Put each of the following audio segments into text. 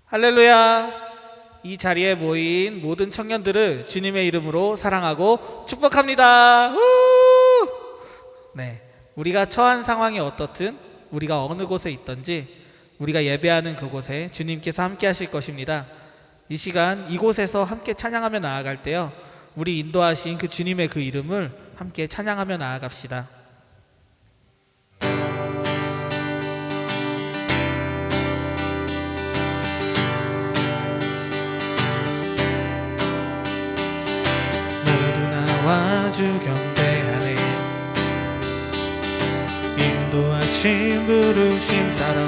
할렐루야. 이 자리에 모인 모든 청년들을 주님의 이름으로 사랑하고 축복합니다. 네, 우리가 처한 상황이 어떻든, 우리가 어느 곳에 있든지 우리가 예배하는 그곳에 주님께서 함께 하실 것입니다. 이 시간 이곳에서 함께 찬양하며 나아갈 때요, 우리 인도하신 그 주님의 그 이름을 함께 찬양하며 나아갑시다. 와주 경배하네. 인도하심 부르심 따라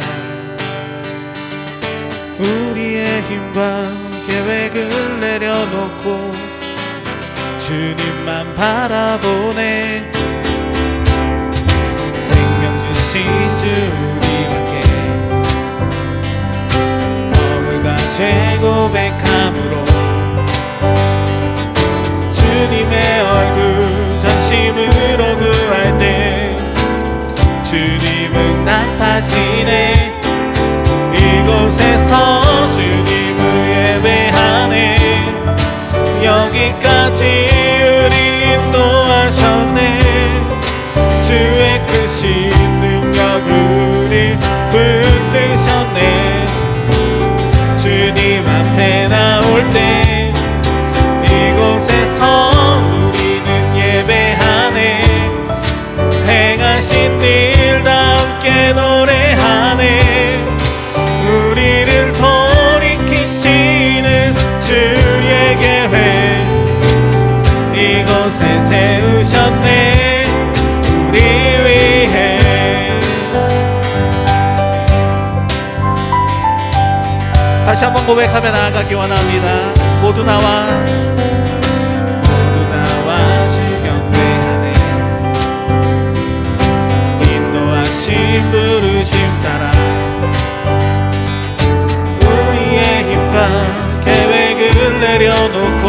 우리의 힘과 계획을 내려놓고 주님만 바라보네. 생명 주신 주 우리에게 허물과 죄 고백함으로 주님의 얼굴 전심으로 구할 때 주님은 나타나시네. 이곳에서 주님을 예배하네. 여기까지 우리 인도하셨네. 주의 크신 능력 우리 붙드셨네. 주님 앞에 나올 때 이곳에서 우리는 예배하네. 행하신 일 다 함께 노래하네. 우리를 돌이키시는 주의 계획 이곳에 세우셨네. 우리 위해. 다시 한번 고백하며 나아가기 원합니다. 모두 나와 주 경배하네. 인도하심 부르심 따라 우리의 힘과 계획을 내려놓고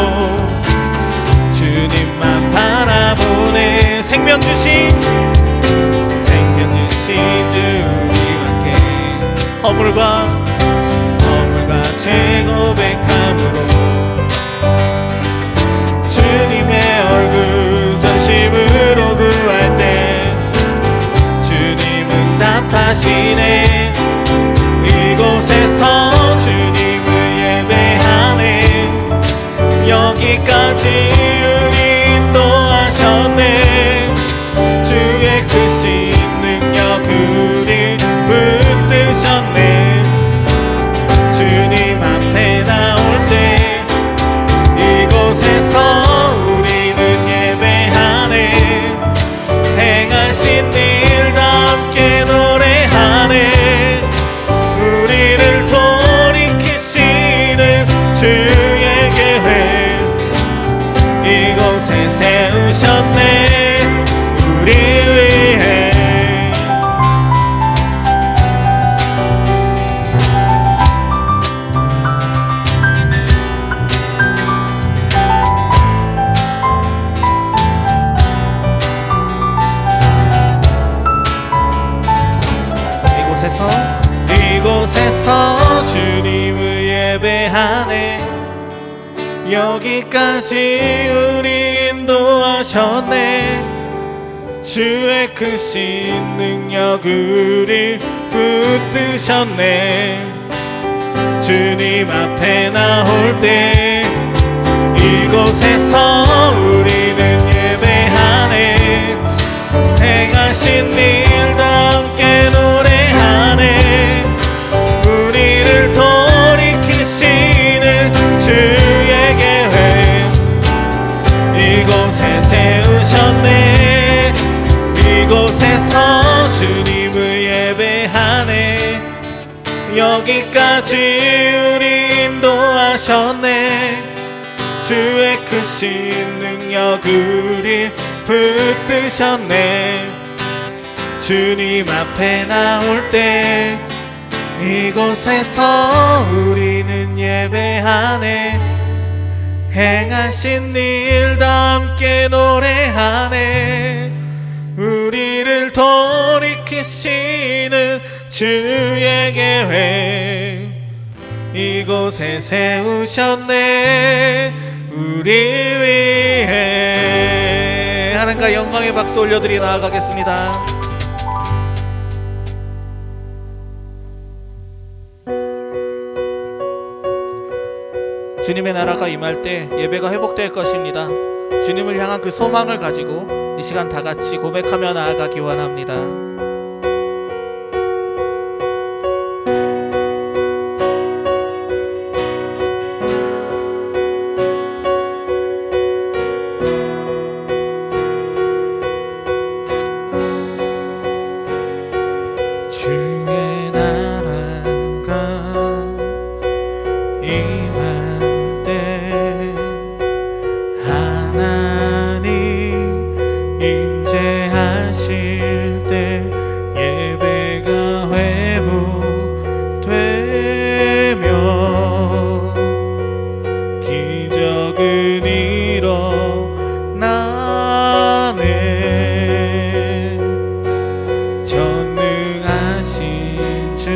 주님만 바라보네. 생명 주신 주 우리와 함께 허물과 죄 고백함으로 주님의 얼굴 전심으로 구할 때 주님은 답하시네. 이곳에서 주님을 예배하네. 여기까지 우리 인도하셨네. 주의 크신 능력 우리 붙드셨네. 주님 앞에 나올 때 이곳에서 우리는 예배하네. 행하신 일 다 함께 노래하네. 우리를 돌이키시는 주의 계획 이곳에 세우셨네. 우리 위해. 이곳에서 주님을 예배하네. 여기까지 우리 인도하셨네. 주의 크신 능력 우리 붙드셨네. 주님 앞에 나올 때 이곳에서 우리는 예배하네. 행하신 일 다 함께 노래하네. 우리를 돌이키시는 주의 계획 이곳에 세우셨네. 이곳에서 주님을 예배하네. 여기까지 우리 인도하셨네. 주의 크신 능력 능력을 붙드셨네. 주님 앞에 나올 때 이곳에서 우리는 예배하네. 행하신 일도 함께 노래하네. 우리를 돌이키시는 주의 계획 이곳에 세우셨네. 우리 위해 하나님과 영광의 박수 올려드리 나아가겠습니다. 주님의 나라가 임할 때 예배가 회복될 것입니다. 주님을 향한 그 소망을 가지고 이 시간 다 같이 고백하며 나아가기 원합니다. 주의 나라가 임할 때 하나님 임재하실 때 예배가 회복되며 기적은 일어나네. 전능하신 주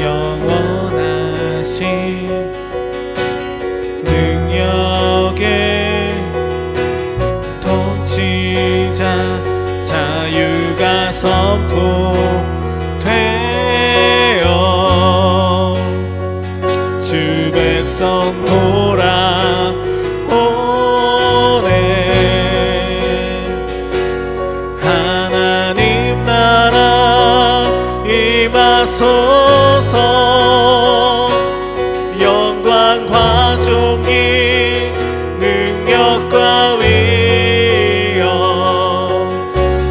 영원하신 능력의 통치자 자유가 선포되어 주 백성 돌아오네. 하나님 나라 임하소서. 영광과 존귀 능력과 위엄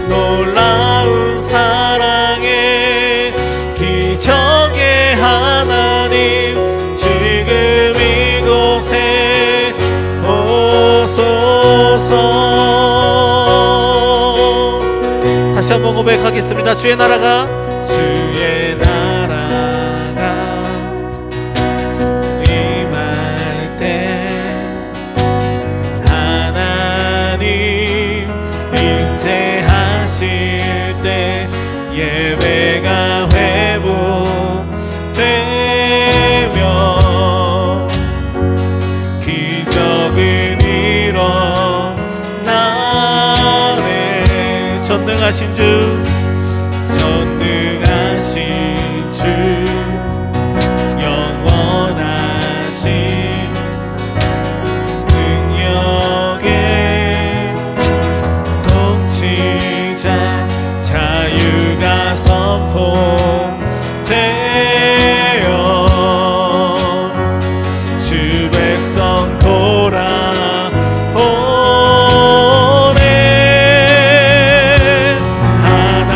놀라운 사랑의 기적의 하나님 지금 이곳에 오소서. 다시 한번 고백하겠습니다. 주의 나라가 임할 때 하나님 임재하실 때 예배가 회복되며 기적은 일어나네. 전능하신 주 영원하신 능력의 통치자 자유가 선포되어 주 백성 돌아오네. 하나님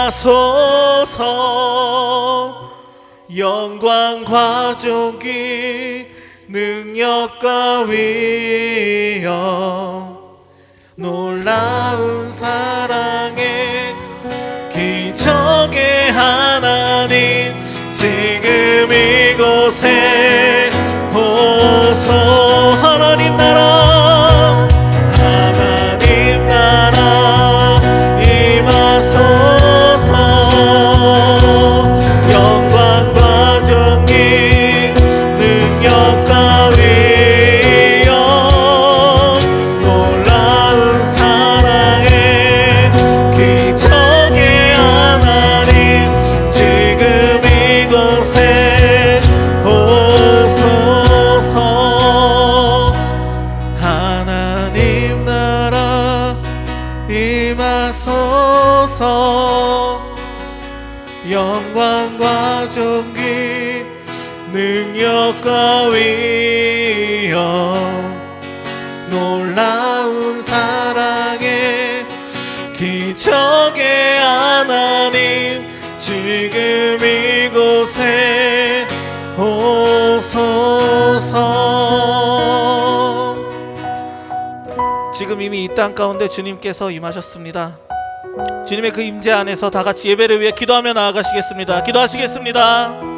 임하소서. 영광과 존귀 능력과 위엄 놀라운 사랑의 기적의 하나님 지금 이곳에 오소. 하나님 나라 하나님 나라 임하소서. 영광과 존귀 능력과 위엄 놀라운 사랑의 기적의 하나님 지금 이곳에 오소서. 하나님 나라 임하소서. 영광과 존귀 능력과 위엄 놀라운 사랑의 기적의 하나님 지금 이곳에 오소서. 지금 이미 이 땅 가운데 주님께서 임하셨습니다. 주님의 그 임재 안에서 다 같이 예배를 위해 기도하며 나아가시겠습니다. 기도하시겠습니다.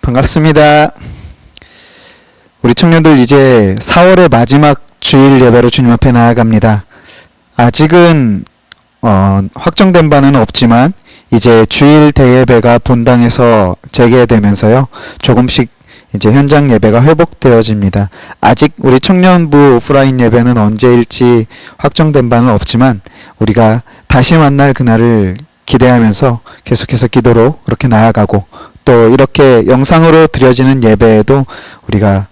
반갑습니다. 우리 청년들 이제 4월의 마지막 주일 예배로 주님 앞에 나아갑니다. 아직은 확정된 바는 없지만 이제 주일 대예배가 본당에서 재개되면서요, 조금씩 이제 현장 예배가 회복되어집니다. 아직 우리 청년부 오프라인 예배는 언제일지 확정된 바는 없지만 우리가 다시 만날 그날을 기대하면서 계속해서 기도로 그렇게 나아가고, 또 이렇게 영상으로 드려지는 예배에도 우리가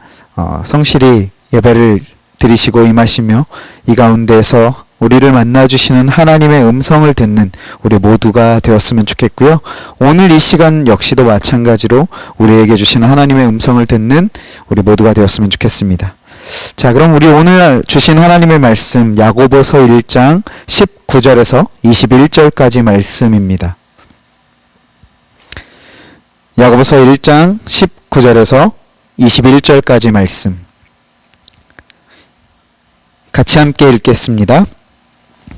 성실히 예배를 드리시고 임하시며 이 가운데서 우리를 만나주시는 하나님의 음성을 듣는 우리 모두가 되었으면 좋겠고요. 오늘 이 시간 역시도 마찬가지로 우리에게 주시는 하나님의 음성을 듣는 우리 모두가 되었으면 좋겠습니다. 자, 그럼 우리 오늘 주신 하나님의 말씀 야고보서 1장 19절에서 21절까지 말씀입니다. 야고보서 1장 19절에서 21절까지 말씀 같이 함께 읽겠습니다.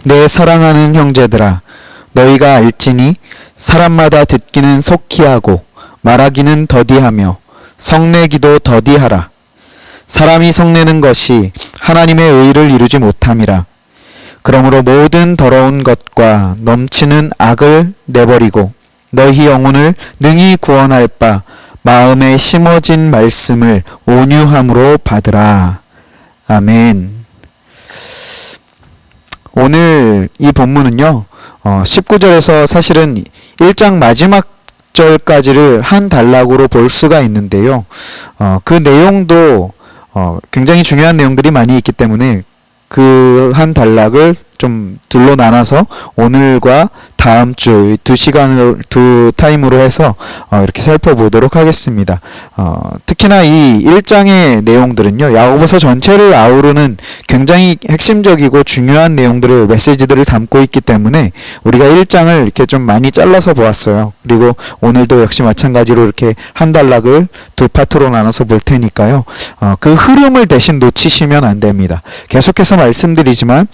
내 사랑하는 형제들아, 너희가 알지니 사람마다 듣기는 속히 하고 말하기는 더디하며 성내기도 더디하라. 사람이 성내는 것이 하나님의 의를 이루지 못함이라. 그러므로 모든 더러운 것과 넘치는 악을 내버리고 너희 영혼을 능히 구원할 바 마음에 심어진 말씀을 온유함으로 받으라. 아멘. 오늘 이 본문은요, 19절에서 사실은 1장 마지막 절까지를 한 단락으로 볼 수가 있는데요. 그 내용도 굉장히 중요한 내용들이 많이 있기 때문에 그 한 단락을 좀 둘로 나눠서 오늘과 다음 주 두 타임으로 해서 이렇게 살펴보도록 하겠습니다. 특히나 이 1장의 내용들은요, 야고보서 전체를 아우르는 굉장히 핵심적이고 중요한 내용들을, 메시지들을 담고 있기 때문에 우리가 1장을 이렇게 좀 많이 잘라서 보았어요. 그리고 오늘도 역시 마찬가지로 이렇게 한 단락을 두 파트로 나눠서 볼 테니까요. 그 흐름을 대신 놓치시면 안 됩니다. 계속해서 말씀드리지만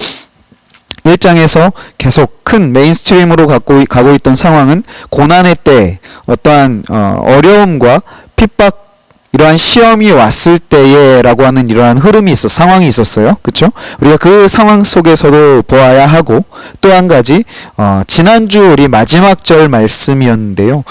1장에서 계속 큰 메인스트림으로 가고 있던 상황은 고난의 때 어떠한 어려움과 핍박 이러한 시험이 왔을 때에라고 하는 이러한 흐름이 상황이 있었어요. 그렇죠? 우리가 그 상황 속에서도 보아야 하고, 또 한 가지 지난주 우리 마지막 절 말씀이었는데요.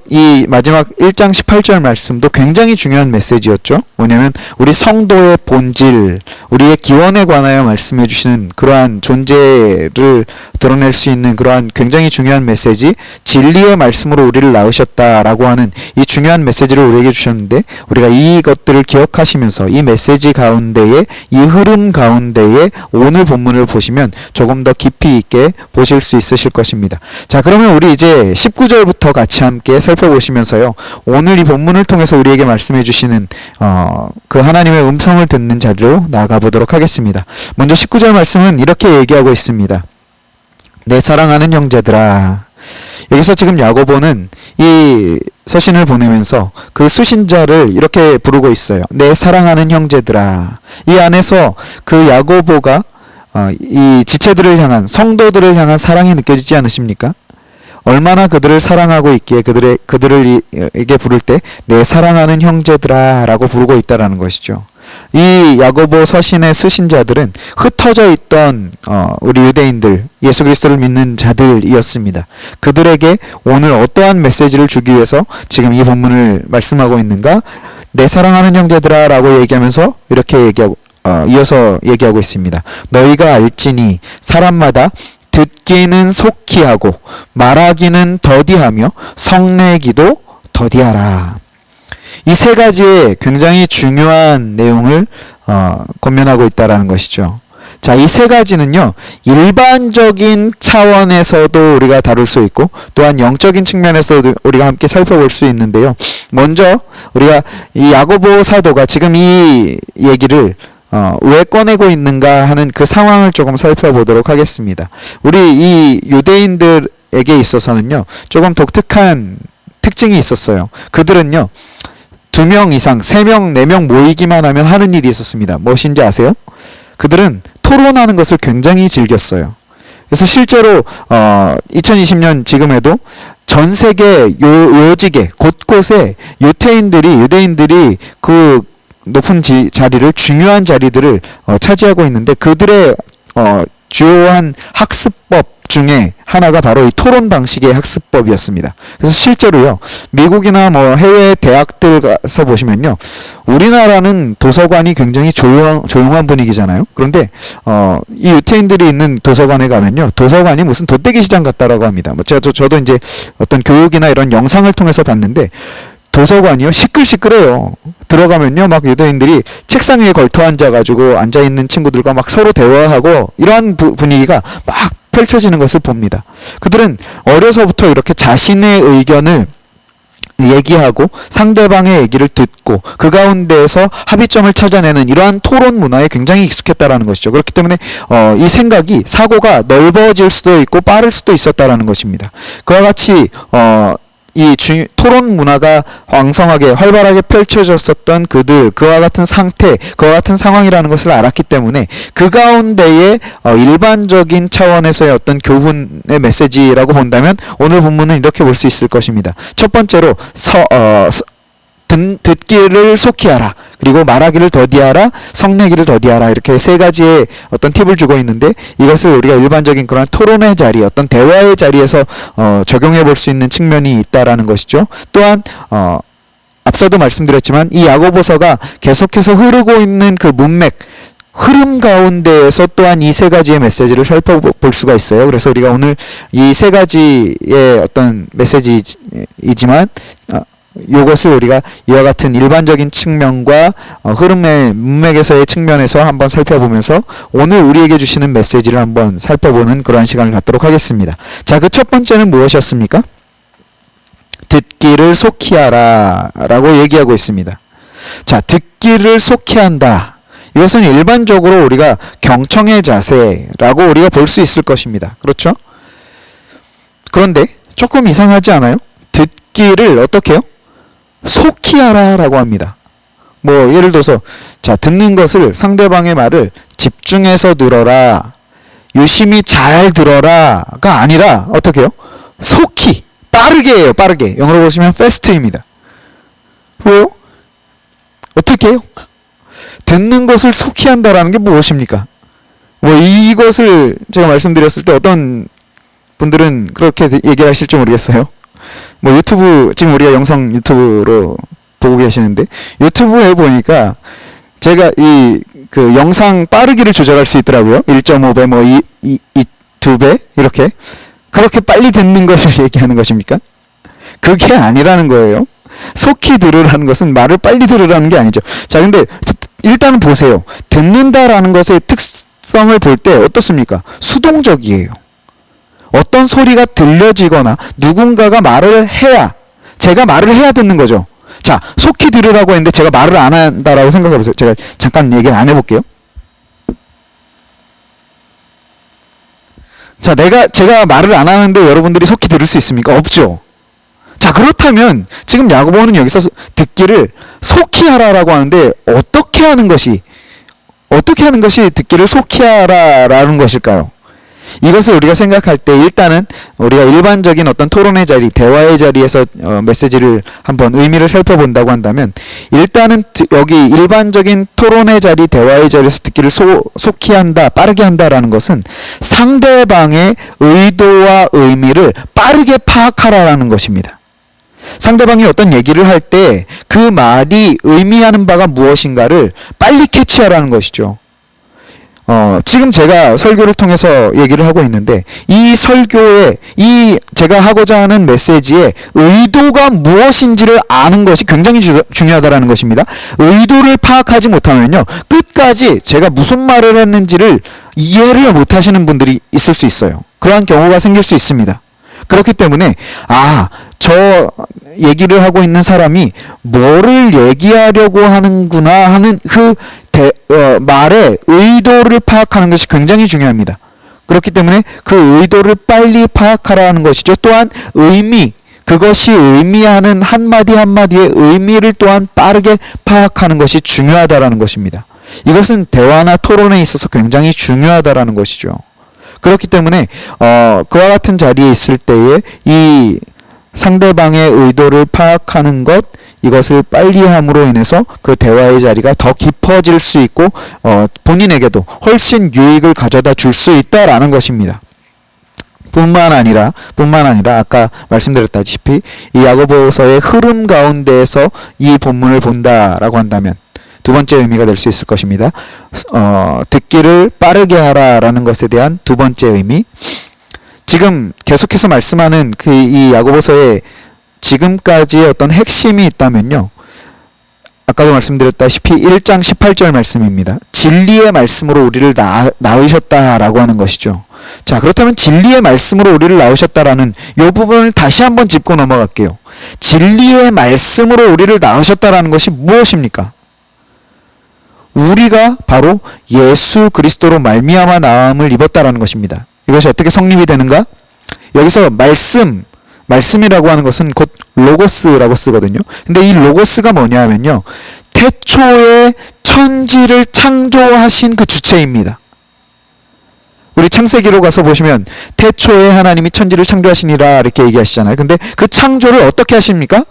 이 마지막 1장 18절 말씀도 굉장히 중요한 메시지였죠. 뭐냐면 우리 성도의 본질, 우리의 기원에 관하여 말씀해 주시는 그러한 존재를 드러낼 수 있는 그러한 굉장히 중요한 메시지, 진리의 말씀으로 우리를 낳으셨다라고 하는 이 중요한 메시지를 우리에게 주셨는데, 우리가 이것들을 기억하시면서 이 메시지 가운데에, 이 흐름 가운데에 오늘 본문을 보시면 조금 더 깊이 있게 보실 수 있으실 것입니다. 자, 그러면 우리 이제 19절부터 같이 함께 살펴보시면서요, 오늘 이 본문을 통해서 우리에게 말씀해 주시는 그 하나님의 음성을 듣는 자리로 나아가 보도록 하겠습니다. 먼저 19절 말씀은 이렇게 얘기하고 있습니다. 내 사랑하는 형제들아. 여기서 지금 야고보는 이 서신을 보내면서 그 수신자를 이렇게 부르고 있어요. 내 사랑하는 형제들아. 이 안에서 그 야고보가 이 지체들을 향한, 성도들을 향한 사랑이 느껴지지 않으십니까? 얼마나 그들을 사랑하고 있기에 그들에게 부를 때 내 사랑하는 형제들아 라고 부르고 있다라는 것이죠. 이 야고보 서신의 수신자들은 흩어져 있던 우리 유대인들, 예수 그리스도를 믿는 자들이었습니다. 그들에게 오늘 어떠한 메시지를 주기 위해서 지금 이 본문을 말씀하고 있는가? 내 사랑하는 형제들아 라고 얘기하면서 이렇게 이어서 얘기하고 있습니다. 너희가 알지니 사람마다 듣기는 속히 하고 말하기는 더디하며 성내기도 더디하라. 이 세 가지의 굉장히 중요한 내용을 권면하고 있다라는 것이죠. 자, 이 세 가지는요, 일반적인 차원에서도 우리가 다룰 수 있고, 또한 영적인 측면에서도 우리가 함께 살펴볼 수 있는데요. 먼저 우리가 이 야고보 사도가 지금 이 얘기를 왜 꺼내고 있는가 하는 그 상황을 조금 살펴보도록 하겠습니다. 우리 이 유대인들에게 있어서는요, 조금 독특한 특징이 있었어요. 그들은요, 2명 이상, 3명, 4명 모이기만 하면 하는 일이 있었습니다. 무엇인지 아세요? 그들은 토론하는 것을 굉장히 즐겼어요. 그래서 실제로 2020년 지금에도 전 세계 요직에 곳곳에 유대인들이 그 높은 자리를, 중요한 자리들을 차지하고 있는데, 그들의 주요한 학습법 중에 하나가 바로 이 토론 방식의 학습법이었습니다. 그래서 실제로요, 미국이나 해외 대학들 가서 보시면요, 우리나라는 도서관이 굉장히 조용한 분위기잖아요. 그런데 이 유태인들이 있는 도서관에 가면요, 도서관이 무슨 돗대기 시장 같다라고 합니다. 저도 이제 어떤 교육이나 이런 영상을 통해서 봤는데, 도서관이요, 시끌시끌해요. 들어가면요, 막 유대인들이 책상 위에 걸터 앉아가지고 앉아있는 친구들과 막 서로 대화하고 이러한 분위기가 막 펼쳐지는 것을 봅니다. 그들은 어려서부터 이렇게 자신의 의견을 얘기하고 상대방의 얘기를 듣고 그 가운데에서 합의점을 찾아내는 이러한 토론 문화에 굉장히 익숙했다라는 것이죠. 그렇기 때문에 이 생각이, 사고가 넓어질 수도 있고 빠를 수도 있었다라는 것입니다. 그와 같이 토론 문화가 왕성하게 활발하게 펼쳐졌었던 그와 같은 상태, 그와 같은 상황이라는 것을 알았기 때문에 그 가운데에 일반적인 차원에서의 어떤 교훈의 메시지라고 본다면 오늘 본문은 이렇게 볼 수 있을 것입니다. 첫 번째로 듣기를 속히 하라, 그리고 말하기를 더디하라, 성내기를 더디하라, 이렇게 세 가지의 어떤 팁을 주고 있는데, 이것을 우리가 일반적인 그런 토론의 자리, 어떤 대화의 자리에서 적용해 볼 수 있는 측면이 있다라는 것이죠. 또한 앞서도 말씀드렸지만 이 야고보서가 계속해서 흐르고 있는 그 문맥, 흐름 가운데에서 또한 이 세 가지의 메시지를 살펴볼 수가 있어요. 그래서 우리가 오늘 이 세 가지의 어떤 메시지이지만 이것을 우리가 이와 같은 일반적인 측면과 흐름의 문맥에서의 측면에서 한번 살펴보면서 오늘 우리에게 주시는 메시지를 한번 살펴보는 그러한 시간을 갖도록 하겠습니다. 자, 그 첫 번째는 무엇이었습니까? 듣기를 속히 하라 라고 얘기하고 있습니다. 자, 듣기를 속히 한다. 이것은 일반적으로 우리가 경청의 자세라고 우리가 볼 수 있을 것입니다. 그렇죠? 그런데 조금 이상하지 않아요? 듣기를 어떻게 해요? 속히 하라라고 합니다. 예를 들어서, 자, 듣는 것을, 상대방의 말을 집중해서 들어라, 유심히 잘 들어라가 아니라 어떻게 해요? 속히, 빠르게 해요. 빠르게. 영어로 보시면 fast입니다. 왜요? 해요? 듣는 것을 속히 한다라는 게 무엇입니까? 뭐 이것을 제가 말씀드렸을 때 어떤 분들은 그렇게 얘기를 하실지 모르겠어요. 뭐 유튜브, 지금 우리가 영상 유튜브로 보고 계시는데, 유튜브에 보니까 제가 그 영상 빠르기를 조절할 수 있더라고요. 1.5배, 뭐 2배 이렇게. 그렇게 빨리 듣는 것을 얘기하는 것입니까? 그게 아니라는 거예요. 속히 들으라는 것은 말을 빨리 들으라는 게 아니죠. 자, 근데 일단은 보세요. 듣는다라는 것의 특성을 볼 때 어떻습니까? 수동적이에요. 어떤 소리가 들려지거나 누군가가 말을 해야, 제가 말을 해야 듣는 거죠. 자, 속히 들으라고 했는데 제가 말을 안 한다라고 생각해 보세요. 제가 잠깐 얘기를 안 해볼게요. 자, 제가 말을 안 하는데 여러분들이 속히 들을 수 있습니까? 없죠. 자, 그렇다면 지금 야고보는 여기서 듣기를 속히 하라라고 하는데 어떻게 하는 것이 듣기를 속히 하라라는 것일까요? 이것을 우리가 생각할 때 일단은 우리가 일반적인 어떤 토론의 자리, 대화의 자리에서 메시지를 한번 의미를 살펴본다고 한다면, 일단은 여기 일반적인 토론의 자리, 대화의 자리에서 듣기를 속히 한다, 빠르게 한다라는 것은 상대방의 의도와 의미를 빠르게 파악하라라는 것입니다. 상대방이 어떤 얘기를 할 때 그 말이 의미하는 바가 무엇인가를 빨리 캐치하라는 것이죠. 지금 제가 설교를 통해서 얘기를 하고 있는데, 이 설교에, 제가 하고자 하는 메시지의 의도가 무엇인지를 아는 것이 굉장히 중요하다는 것입니다. 의도를 파악하지 못하면요, 끝까지 제가 무슨 말을 했는지를 이해를 못 하시는 분들이 있을 수 있어요. 그러한 경우가 생길 수 있습니다. 그렇기 때문에, 저 얘기를 하고 있는 사람이 뭐를 얘기하려고 하는구나 하는 그 말의 의도를 파악하는 것이 굉장히 중요합니다. 그렇기 때문에 그 의도를 빨리 파악하라는 것이죠. 또한 그것이 의미하는 한마디 한마디의 의미를 또한 빠르게 파악하는 것이 중요하다라는 것입니다. 이것은 대화나 토론에 있어서 굉장히 중요하다라는 것이죠. 그렇기 때문에 그와 같은 자리에 있을 때에 이 상대방의 의도를 파악하는 것, 이것을 빨리 함으로 인해서 그 대화의 자리가 더 깊어질 수 있고 본인에게도 훨씬 유익을 가져다 줄 수 있다라는 것입니다. 뿐만 아니라 아까 말씀드렸다시피 이 야고보서의 흐름 가운데에서 이 본문을 본다라고 한다면 두 번째 의미가 될 수 있을 것입니다. 듣기를 빠르게 하라라는 것에 대한 두 번째 의미. 지금 계속해서 말씀하는 이 야고보서의 지금까지의 어떤 핵심이 있다면요, 아까도 말씀드렸다시피 1장 18절 말씀입니다. 진리의 말씀으로 우리를 낳으셨다라고 하는 것이죠. 자, 그렇다면 진리의 말씀으로 우리를 낳으셨다라는 이 부분을 다시 한번 짚고 넘어갈게요. 진리의 말씀으로 우리를 낳으셨다라는 것이 무엇입니까? 우리가 바로 예수 그리스도로 말미암아 나음을 입었다라는 것입니다. 이것이 어떻게 성립이 되는가? 여기서 말씀이라고 하는 것은 곧 로고스라고 쓰거든요. 근데 이 로고스가 뭐냐 하면요, 태초에 천지를 창조하신 그 주체입니다. 우리 창세기로 가서 보시면 태초에 하나님이 천지를 창조하시니라 이렇게 얘기하시잖아요. 근데 그 창조를 어떻게 하십니까?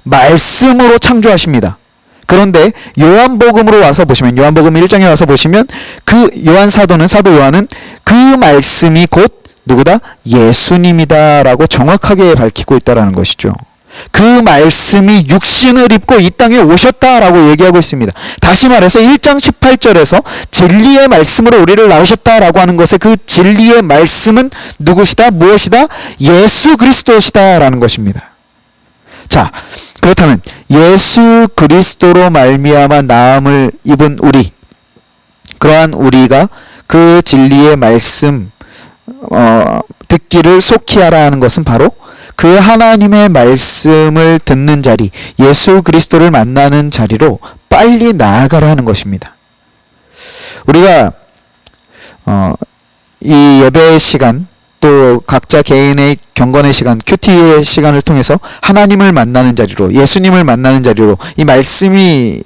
말씀으로 창조하십니다. 그런데 요한복음으로 와서 보시면, 요한복음 1장에 와서 보시면 그 사도 요한은 그 말씀이 곧 누구다? 예수님이다라고 정확하게 밝히고 있다라는 것이죠. 그 말씀이 육신을 입고 이 땅에 오셨다라고 얘기하고 있습니다. 다시 말해서 1장 18절에서 진리의 말씀으로 우리를 낳으셨다라고 하는 것의 그 진리의 말씀은 누구시다? 무엇이다? 예수 그리스도시다라는 것입니다. 자, 그렇다면 예수 그리스도로 말미암아 나음을 입은 우리, 그러한 우리가 그 진리의 말씀 듣기를 속히 하라 하는 것은 바로 그 하나님의 말씀을 듣는 자리, 예수 그리스도를 만나는 자리로 빨리 나아가라 하는 것입니다. 우리가 이 예배의 시간, 또 각자 개인의 경건의 시간, 큐티의 시간을 통해서 하나님을 만나는 자리로, 예수님을 만나는 자리로, 이 말씀이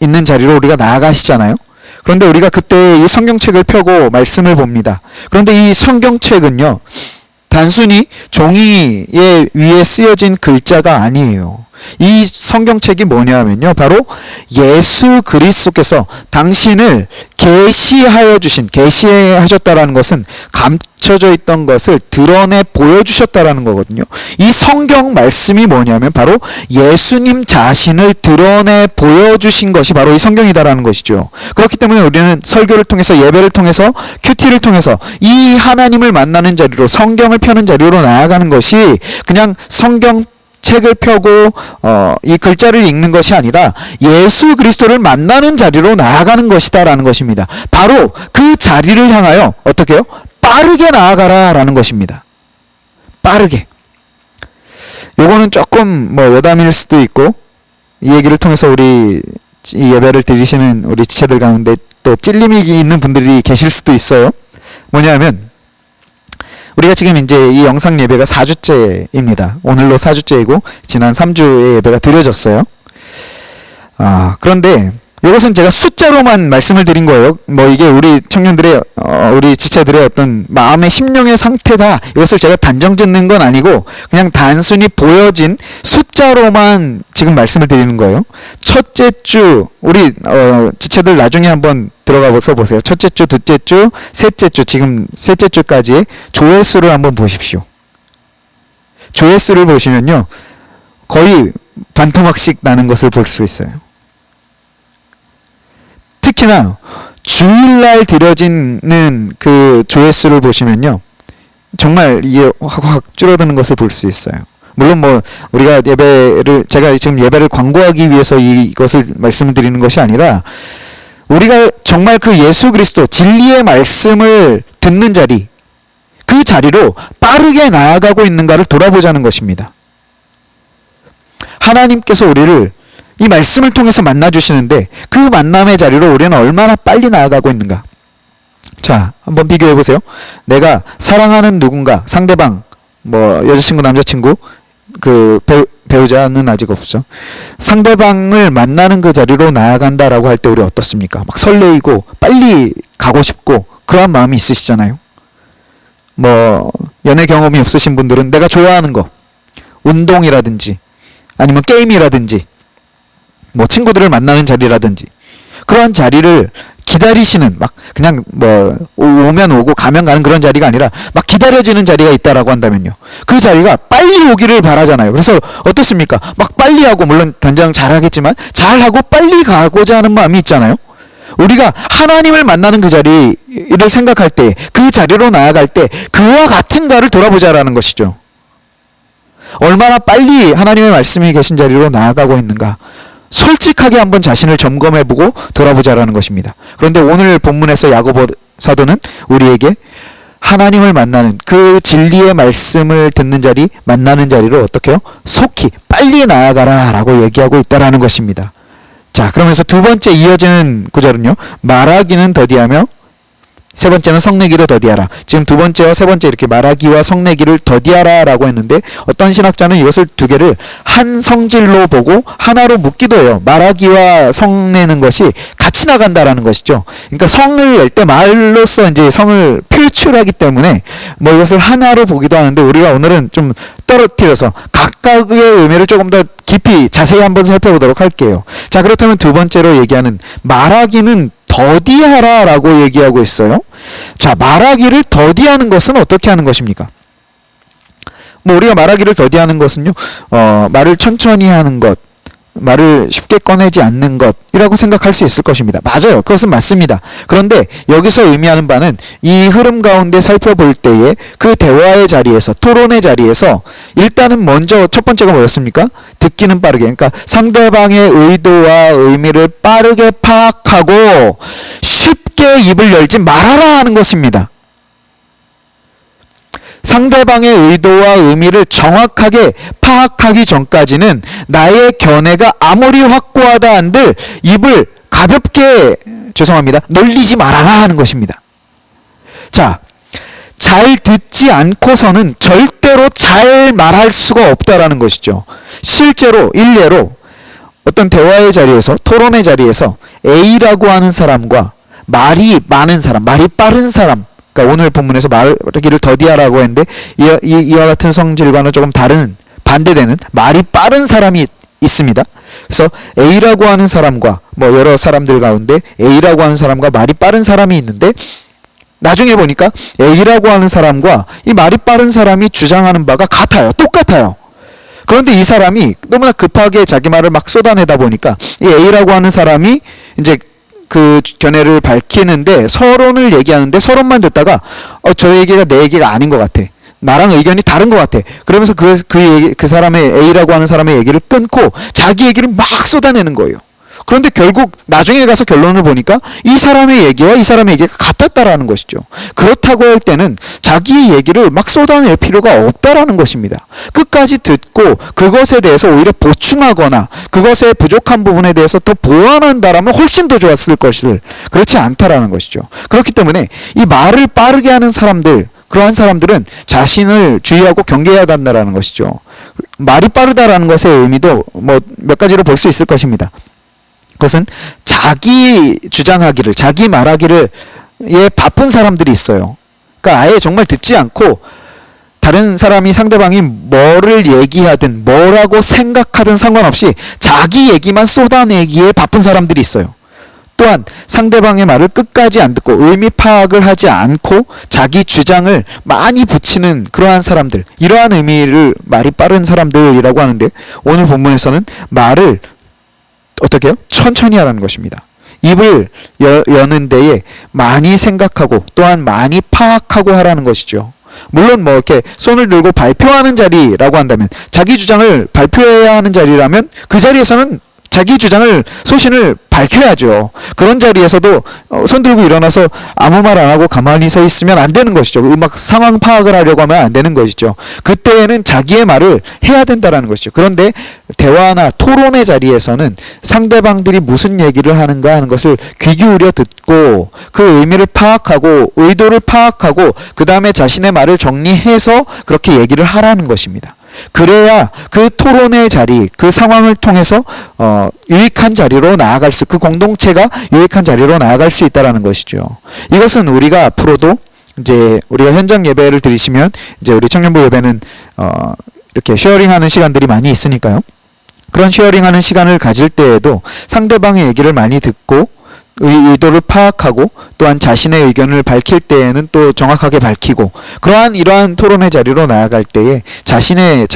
있는 자리로 우리가 나아가시잖아요. 그런데 우리가 그때 이 성경책을 펴고 말씀을 봅니다. 그런데 이 성경책은요, 단순히 종이 위에 쓰여진 글자가 아니에요. 이 성경책이 뭐냐면요, 바로 예수 그리스도께서 당신을 계시하셨다라는 것은 감춰져 있던 것을 드러내 보여주셨다라는 거거든요. 이 성경 말씀이 뭐냐면 바로 예수님 자신을 드러내 보여주신 것이 바로 이 성경이다라는 것이죠. 그렇기 때문에 우리는 설교를 통해서, 예배를 통해서, 큐티를 통해서 이 하나님을 만나는 자리로, 성경을 펴는 자리로 나아가는 것이 그냥 성경 책을 펴고 이 글자를 읽는 것이 아니라 예수 그리스도를 만나는 자리로 나아가는 것이다라는 것입니다. 바로 그 자리를 향하여 어떻게 해요? 빠르게 나아가라라는 것입니다. 빠르게. 요거는 조금 여담일 수도 있고, 이 얘기를 통해서 우리 이 예배를 드리시는 우리 지체들 가운데 또 찔림이 있는 분들이 계실 수도 있어요. 뭐냐면 우리가 지금 이제 이 영상 예배가 4주째입니다. 오늘로 4주째이고 지난 3주의 예배가 드려졌어요. 그런데 이것은 제가 숫자로만 말씀을 드린 거예요. 이게 우리 청년들의 우리 지체들의 어떤 마음의 심령의 상태다, 이것을 제가 단정 짓는 건 아니고 그냥 단순히 보여진 숫자로만 지금 말씀을 드리는 거예요. 첫째 주 우리 지체들 나중에 한번 들어가서 보세요. 첫째 주, 둘째 주, 셋째 주, 지금 셋째 주까지의 조회수를 한번 보십시오. 조회수를 보시면요, 거의 반토막씩 나는 것을 볼 수 있어요. 특히나 주일날 드려지는 그 조회수를 보시면요, 정말 이게 확 줄어드는 것을 볼 수 있어요. 물론 우리가 제가 지금 예배를 광고하기 위해서 이것을 말씀드리는 것이 아니라 우리가 정말 그 예수 그리스도 진리의 말씀을 듣는 자리, 그 자리로 빠르게 나아가고 있는가를 돌아보자는 것입니다. 하나님께서 우리를 이 말씀을 통해서 만나주시는데 그 만남의 자리로 우리는 얼마나 빨리 나아가고 있는가. 자, 한번 비교해보세요. 내가 사랑하는 누군가, 상대방, 여자친구, 남자친구, 배우자는 아직 없죠. 상대방을 만나는 그 자리로 나아간다라고 할 때 우리 어떻습니까? 막 설레이고 빨리 가고 싶고 그러한 마음이 있으시잖아요. 연애 경험이 없으신 분들은 내가 좋아하는 거, 운동이라든지 아니면 게임이라든지 친구들을 만나는 자리라든지 그러한 자리를 기다리시는, 그냥 오면 오고 가면 가는 그런 자리가 아니라 막 기다려지는 자리가 있다라고 한다면요, 그 자리가 빨리 오기를 바라잖아요. 그래서 어떻습니까? 막 빨리 하고, 물론 단장 잘하겠지만 잘하고 빨리 가고자 하는 마음이 있잖아요. 우리가 하나님을 만나는 그 자리를 생각할 때, 그 자리로 나아갈 때 그와 같은가를 돌아보자라는 것이죠. 얼마나 빨리 하나님의 말씀이 계신 자리로 나아가고 있는가, 솔직하게 한번 자신을 점검해보고 돌아보자라는 것입니다. 그런데 오늘 본문에서 야고보 사도는 우리에게 하나님을 만나는 그 진리의 말씀을 듣는 자리, 만나는 자리로 어떻게 해요? 속히 빨리 나아가라 라고 얘기하고 있다라는 것입니다. 자, 그러면서 두 번째 이어지는 구절은요, 말하기는 더디하며 세 번째는 성내기도 더디하라. 지금 두 번째와 세 번째 이렇게 말하기와 성내기를 더디하라 라고 했는데, 어떤 신학자는 이것을 두 개를 한 성질로 보고 하나로 묶기도 해요. 말하기와 성내는 것이 같이 나간다라는 것이죠. 그러니까 성을 낼 때 말로써 이제 성을 표출하기 때문에 이것을 하나로 보기도 하는데, 우리가 오늘은 좀 떨어뜨려서 각각의 의미를 조금 더 깊이 자세히 한번 살펴보도록 할게요. 자, 그렇다면 두 번째로 얘기하는 말하기는 더디하라 라고 얘기하고 있어요. 자, 말하기를 더디하는 것은 어떻게 하는 것입니까? 우리가 말하기를 더디하는 것은요, 말을 천천히 하는 것, 말을 쉽게 꺼내지 않는 것이라고 생각할 수 있을 것입니다. 맞아요. 그것은 맞습니다. 그런데 여기서 의미하는 바는 이 흐름 가운데 살펴볼 때에 그 대화의 자리에서, 토론의 자리에서 일단은 먼저 첫 번째가 뭐였습니까? 듣기는 빠르게, 그러니까 상대방의 의도와 의미를 빠르게 파악하고 쉽게 입을 열지 말아라 하는 것입니다. 상대방의 의도와 의미를 정확하게 파악하기 전까지는 나의 견해가 아무리 확고하다 한들 입을 가볍게, 놀리지 말아라 하는 것입니다. 자, 잘 듣지 않고서는 절대로 잘 말할 수가 없다라는 것이죠. 실제로 일례로 어떤 대화의 자리에서, 토론의 자리에서 A라고 하는 사람과 말이 많은 사람, 말이 빠른 사람, 그러니까 오늘 본문에서 말하기를 더디하라고 했는데 이와 같은 성질과는 조금 다른, 반대되는 말이 빠른 사람이 있습니다. 그래서 A라고 하는 사람과 뭐 여러 사람들 가운데 A라고 하는 사람과 말이 빠른 사람이 있는데 나중에 보니까 A라고 하는 사람과 이 말이 빠른 사람이 주장하는 바가 같아요. 똑같아요. 그런데 이 사람이 너무나 급하게 자기 말을 막 쏟아내다 보니까 이 A라고 하는 사람이 이제 그 견해를 밝히는데 서론을 얘기하는데 서론만 듣다가 저 얘기가 내 얘기가 아닌 것 같아. 나랑 의견이 다른 것 같아. 그러면서 그 사람의 A라고 하는 사람의 얘기를 끊고 자기 얘기를 막 쏟아내는 거예요. 그런데 결국 나중에 가서 결론을 보니까 이 사람의 얘기와 이 사람의 얘기가 같았다라는 것이죠. 그렇다고 할 때는 자기 얘기를 막 쏟아낼 필요가 없다라는 것입니다. 끝까지 듣고 그것에 대해서 오히려 보충하거나 그것의 부족한 부분에 대해서 더 보완한다라면 훨씬 더 좋았을 것을 그렇지 않다라는 것이죠. 그렇기 때문에 이 말을 빠르게 하는 사람들 그러한 사람들은 자신을 주의하고 경계해야 한다라는 것이죠. 말이 빠르다라는 것의 의미도 뭐 몇 가지로 볼 수 있을 것입니다. 그것은 자기 주장하기를, 자기 말하기를 바쁜 사람들이 있어요. 그러니까 아예 정말 듣지 않고 다른 사람이 상대방이 뭐를 얘기하든 뭐라고 생각하든 상관없이 자기 얘기만 쏟아내기에 바쁜 사람들이 있어요. 또한 상대방의 말을 끝까지 안 듣고 의미 파악을 하지 않고 자기 주장을 많이 붙이는 그러한 사람들, 이러한 의미를 말이 빠른 사람들이라고 하는데 오늘 본문에서는 말을 어떻게 해요? 천천히 하라는 것입니다. 입을 여는 데에 많이 생각하고 또한 많이 파악하고 하라는 것이죠. 물론 뭐 이렇게 손을 들고 발표하는 자리라고 한다면 자기 주장을 발표해야 하는 자리라면 그 자리에서는 자기 주장을 소신을 밝혀야죠. 그런 자리에서도 손 들고 일어나서 아무 말 안 하고 가만히 서 있으면 안 되는 것이죠. 음악 상황 파악을 하려고 하면 안 되는 것이죠. 그때에는 자기의 말을 해야 된다라는 것이죠. 그런데 대화나 토론의 자리에서는 상대방들이 무슨 얘기를 하는가 하는 것을 귀 기울여 듣고 그 의미를 파악하고 의도를 파악하고 그 다음에 자신의 말을 정리해서 그렇게 얘기를 하라는 것입니다. 그래야 그 토론의 자리, 그 상황을 통해서 유익한 자리로 나아갈 수, 그 공동체가 유익한 자리로 나아갈 수 있다라는 것이죠. 이것은 우리가 앞으로도 이제 우리가 현장 예배를 드리시면 이제 우리 청년부 예배는 이렇게 쉐어링하는 시간들이 많이 있으니까요. 그런 쉐어링하는 시간을 가질 때에도 상대방의 얘기를 많이 듣고 의도를 파악하고 또한 자신의 의견을 밝힐 때에는 또 정확하게 밝히고 이러한 토론의 자리로 나아갈 때에 자신의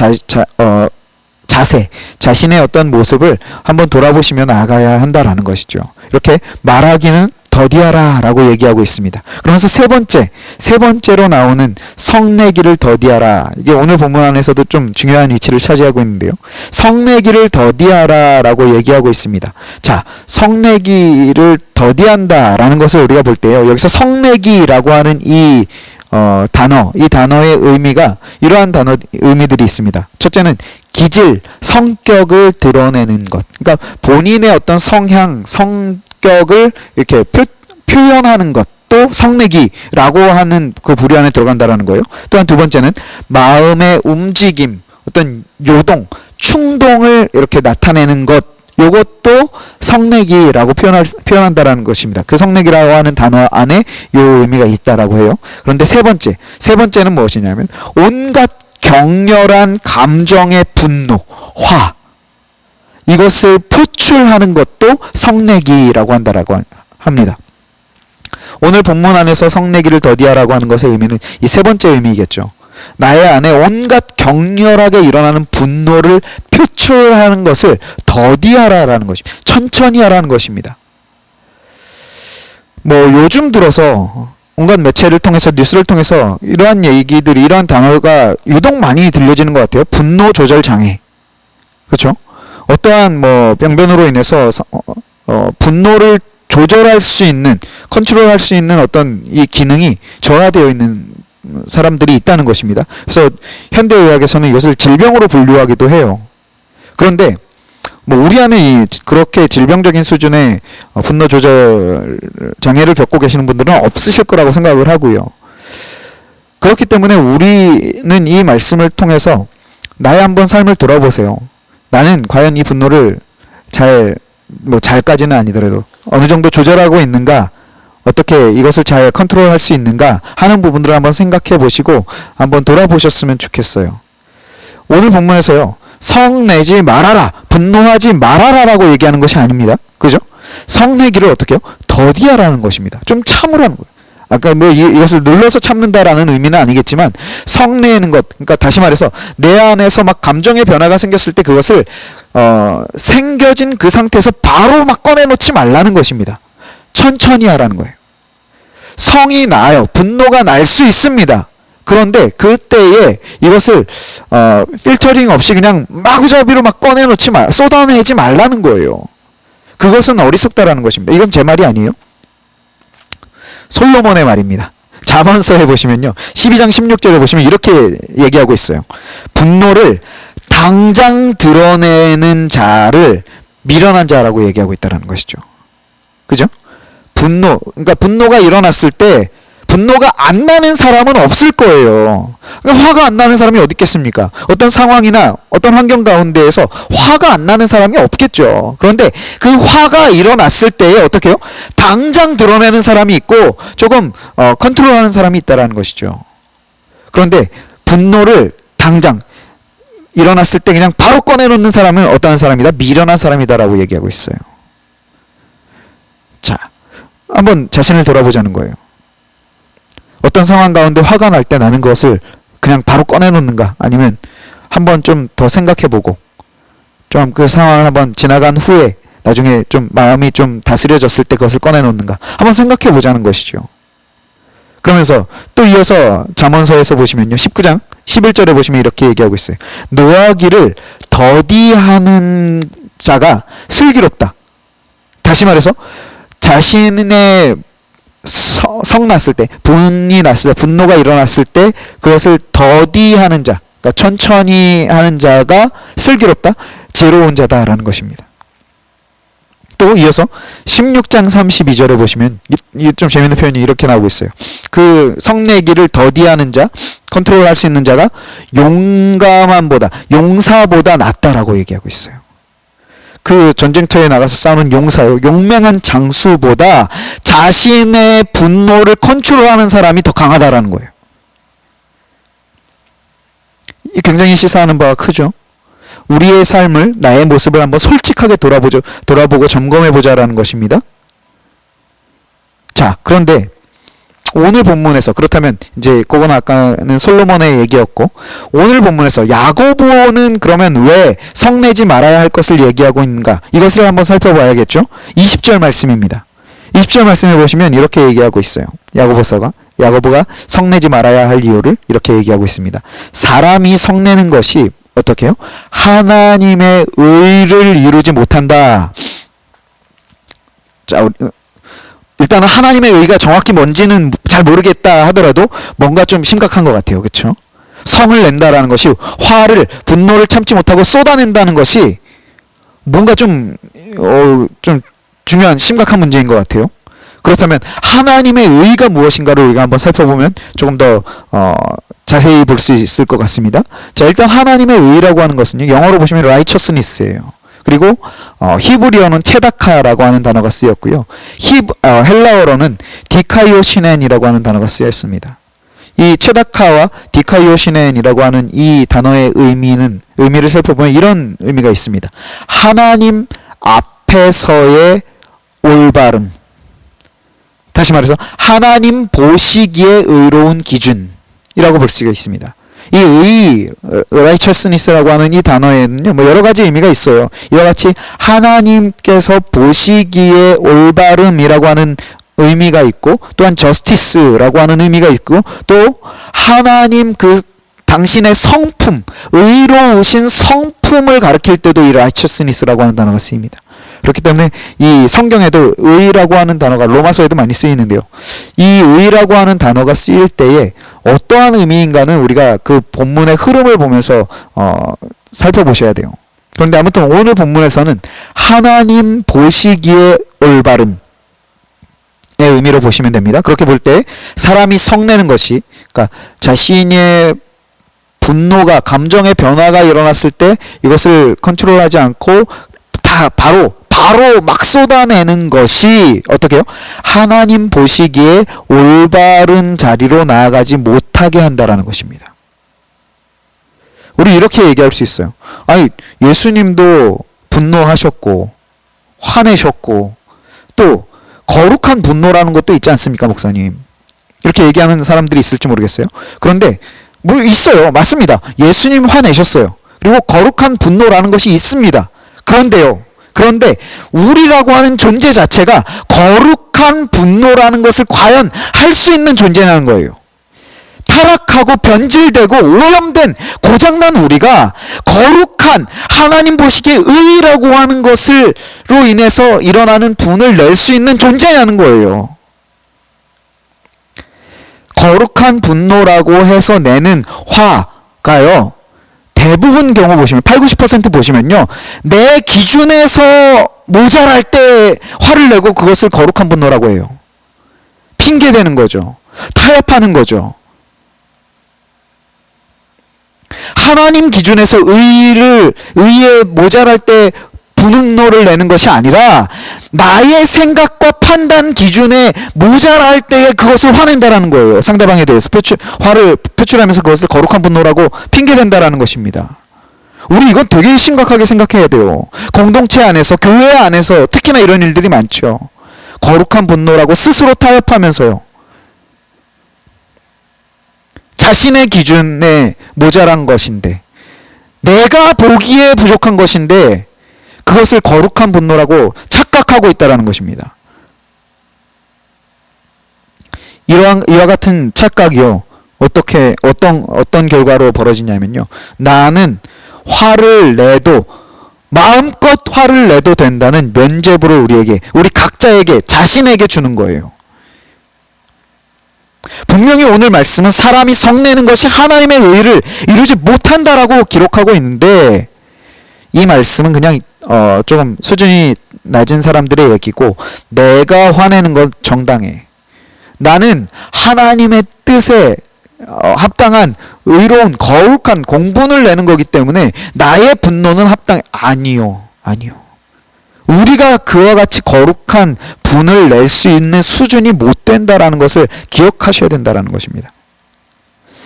자세, 자신의 어떤 모습을 한번 돌아보시며 나아가야 한다라는 것이죠. 이렇게 말하기는 더디하라 라고 얘기하고 있습니다. 그러면서 세 번째로 나오는 성내기를 더디하라. 이게 오늘 본문 안에서도 좀 중요한 위치를 차지하고 있는데요. 성내기를 더디하라 라고 얘기하고 있습니다. 자, 성내기를 더디한다 라는 것을 우리가 볼 때요. 여기서 성내기라고 하는 이 단어의 의미가 이러한 의미들이 있습니다. 첫째는 기질, 성격을 드러내는 것. 그러니까 본인의 어떤 성향, 성격을 이렇게 표현하는 것도 성내기라고 하는 그 부류 안에 들어간다라는 거예요. 또한 두 번째는 마음의 움직임, 어떤 요동, 충동을 이렇게 나타내는 것. 요것도 성내기라고 표현한다라는 것입니다. 그 성내기라고 하는 단어 안에 요 의미가 있다라고 해요. 그런데 세 번째는 무엇이냐면 온갖 격렬한 감정의 분노, 화, 이것을 표출하는 것도 성내기라고 한다라고 합니다. 오늘 본문 안에서 성내기를 더디하라고 하는 것의 의미는 이 세 번째 의미이겠죠. 나의 안에 온갖 격렬하게 일어나는 분노를 표출하는 것을 더디하라라는 것입니다. 천천히 하라는 것입니다. 뭐 요즘 들어서 온갖 매체를 통해서 뉴스를 통해서 이러한 얘기들이 이러한 단어가 유독 많이 들려지는 것 같아요. 분노 조절 장애. 그렇죠? 어떠한 뭐 병변으로 인해서 분노를 조절할 수 있는, 컨트롤할 수 있는 어떤 이 기능이 저하되어 있는 사람들이 있다는 것입니다. 그래서 현대의학에서는 이것을 질병으로 분류하기도 해요. 그런데 뭐 우리 안에 그렇게 질병적인 수준의 분노 조절 장애를 겪고 계시는 분들은 없으실 거라고 생각을 하고요. 그렇기 때문에 우리는 이 말씀을 통해서 나의 한번 삶을 돌아보세요. 나는 과연 이 분노를 잘까지는 아니더라도 어느 정도 조절하고 있는가, 어떻게 이것을 잘 컨트롤할 수 있는가 하는 부분들을 한번 생각해 보시고 한번 돌아보셨으면 좋겠어요. 오늘 본문에서요, 성내지 말아라, 분노하지 말아라라고 얘기하는 것이 아닙니다. 그죠? 성내기를 어떻게 해요? 더디하라는 것입니다. 좀 참으라는 거예요. 아까 뭐 이것을 눌러서 참는다라는 의미는 아니겠지만 성내는 것, 그러니까 다시 말해서 내 안에서 막 감정의 변화가 생겼을 때 그것을 생겨진 그 상태에서 바로 막 꺼내놓지 말라는 것입니다. 천천히 하라는 거예요. 성이 나요. 분노가 날 수 있습니다. 그런데 그때에 이것을 필터링 없이 그냥 마구잡이로 막 꺼내놓지 쏟아내지 말라는 거예요. 그것은 어리석다라는 것입니다. 이건 제 말이 아니에요. 솔로몬의 말입니다. 잠언서에 보시면요, 12장 16절에 보시면 이렇게 얘기하고 있어요. 분노를 당장 드러내는 자를 미련한 자라고 얘기하고 있다는 것이죠. 그죠? 그러니까 분노가 일어났을 때 분노가 안 나는 사람은 없을 거예요. 그러니까 화가 안 나는 사람이 어디 있겠습니까? 어떤 상황이나 어떤 환경 가운데에서 화가 안 나는 사람이 없겠죠. 그런데 그 화가 일어났을 때에 어떻게 해요? 당장 드러내는 사람이 있고 조금 컨트롤하는 사람이 있다는 것이죠. 그런데 분노를 당장 일어났을 때 그냥 바로 꺼내놓는 사람은 어떠한 사람이다? 미련한 사람이다라고 얘기하고 있어요. 자, 한번 자신을 돌아보자는 거예요. 어떤 상황 가운데 화가 날 때 나는 것을 그냥 바로 꺼내놓는가? 아니면 한번 좀 더 생각해보고 좀 그 상황을 한번 지나간 후에 나중에 좀 마음이 좀 다스려졌을 때 그것을 꺼내놓는가? 한번 생각해보자는 것이죠. 그러면서 또 이어서 잠언서에서 보시면요, 19장 11절에 보시면 이렇게 얘기하고 있어요. 노하기를 더디하는 자가 슬기롭다. 다시 말해서 자신의 성났을 때, 분노가 일어났을 때 그것을 더디하는 자, 그러니까 천천히 하는 자가 슬기롭다, 지혜로운 자다라는 것입니다. 또 이어서 16장 32절에 보시면 좀 재밌는 표현이 이렇게 나오고 있어요. 그 성내기를 더디하는 자, 컨트롤할 수 있는 자가 용사보다 낫다라고 얘기하고 있어요. 그 전쟁터에 나가서 싸우는 용사요, 용맹한 장수보다 자신의 분노를 컨트롤하는 사람이 더 강하다라는 거예요. 이 굉장히 시사하는 바가 크죠. 우리의 삶을, 나의 모습을 한번 솔직하게 돌아보고 점검해보자라는 것입니다. 자, 그런데 오늘 본문에서, 그렇다면 이제 그건 아까는 솔로몬의 얘기였고, 오늘 본문에서 야고보는 그러면 왜 성내지 말아야 할 것을 얘기하고 있는가? 이것을 한번 살펴봐야겠죠. 20절 말씀입니다. 20절 말씀에 보시면 이렇게 얘기하고 있어요. 야고보가 성내지 말아야 할 이유를 이렇게 얘기하고 있습니다. 사람이 성내는 것이 어떻게 해요? 하나님의 의를 이루지 못한다. 자, 일단은 하나님의 의가 정확히 뭔지는 잘 모르겠다 하더라도 뭔가 좀 심각한 것 같아요. 그렇죠? 성을 낸다라는 것이, 분노를 참지 못하고 쏟아낸다는 것이 뭔가 좀 중요한 심각한 문제인 것 같아요. 그렇다면 하나님의 의가 무엇인가를 우리가 한번 살펴보면 조금 더 자세히 볼 수 있을 것 같습니다. 자, 일단 하나님의 의라고 하는 것은요, 영어로 보시면 righteousness예요. 그리고 히브리어는 체다카라고 하는 단어가 쓰였고요. 헬라어로는 디카이오시넨이라고 하는 단어가 쓰여 있습니다. 이 체다카와 디카이오시넨이라고 하는 이 단어의 의미를 살펴보면 이런 의미가 있습니다. 하나님 앞에서의 올바름. 다시 말해서 하나님 보시기에 의로운 기준이라고 볼 수가 있습니다. 이 righteousness라고 하는 이 단어에는요, 뭐 여러 가지 의미가 있어요. 이와 같이 하나님께서 보시기에 올바름이라고 하는 의미가 있고, 또한 justice라고 하는 의미가 있고, 또 하나님 당신의 성품, 의로우신 성품을 가리킬 때도 이 righteousness라고 하는 단어가 쓰입니다. 그렇기 때문에 이 성경에도 의라고 하는 단어가 로마서에도 많이 쓰이는데요. 이 의라고 하는 단어가 쓰일 때에 어떠한 의미인가는 우리가 그 본문의 흐름을 보면서 살펴보셔야 돼요. 그런데 아무튼 오늘 본문에서는 하나님 보시기에 올바름의 의미로 보시면 됩니다. 그렇게 볼 때 사람이 성내는 것이, 그러니까 자신의 분노가, 감정의 변화가 일어났을 때 이것을 컨트롤하지 않고 다 바로 막 쏟아내는 것이 어떻게 해요? 하나님 보시기에 올바른 자리로 나아가지 못하게 한다라는 것입니다. 우리 이렇게 얘기할 수 있어요. 아니, 예수님도 분노하셨고 화내셨고 또 거룩한 분노라는 것도 있지 않습니까, 목사님? 이렇게 얘기하는 사람들이 있을지 모르겠어요. 그런데 뭐 있어요. 맞습니다. 예수님 화내셨어요. 그리고 거룩한 분노라는 것이 있습니다. 그런데 우리라고 하는 존재 자체가 거룩한 분노라는 것을 과연 할 수 있는 존재냐는 거예요. 타락하고 변질되고 오염된 고장난 우리가 거룩한 하나님 보시기에 의라고 하는 것으로 인해서 일어나는 분을 낼 수 있는 존재냐는 거예요. 거룩한 분노라고 해서 내는 화가요, 대부분 경우 보시면 80-90% 보시면요, 내 기준에서 모자랄 때 화를 내고 그것을 거룩한 분노라고 해요. 핑계대는 거죠. 타협하는 거죠. 하나님 기준에서 의에 모자랄 때 분노를 내는 것이 아니라 나의 생각과 판단 기준에 모자랄 때에 그것을 화낸다라는 거예요. 상대방에 대해서 화를 표출하면서 그것을 거룩한 분노라고 핑계댄다라는 것입니다. 우리 이건 되게 심각하게 생각해야 돼요. 공동체 안에서, 교회 안에서 특히나 이런 일들이 많죠. 거룩한 분노라고 스스로 타협하면서요, 자신의 기준에 모자란 것인데, 내가 보기에 부족한 것인데 그것을 거룩한 분노라고 착각하고 있다는 것입니다. 이와 같은 착각이요, 어떤 결과로 벌어지냐면요, 나는 화를 내도 마음껏 화를 내도 된다는 면죄부를 우리 각자에게, 자신에게 주는 거예요. 분명히 오늘 말씀은 사람이 성내는 것이 하나님의 의를 이루지 못한다라고 기록하고 있는데, 이 말씀은 그냥 조금 수준이 낮은 사람들의 얘기고, 내가 화내는 건 정당해, 나는 하나님의 뜻에 합당한 의로운 거룩한 공분을 내는 거기 때문에 나의 분노는 합당해. 아니요. 우리가 그와 같이 거룩한 분을 낼 수 있는 수준이 못 된다라는 것을 기억하셔야 된다라는 것입니다.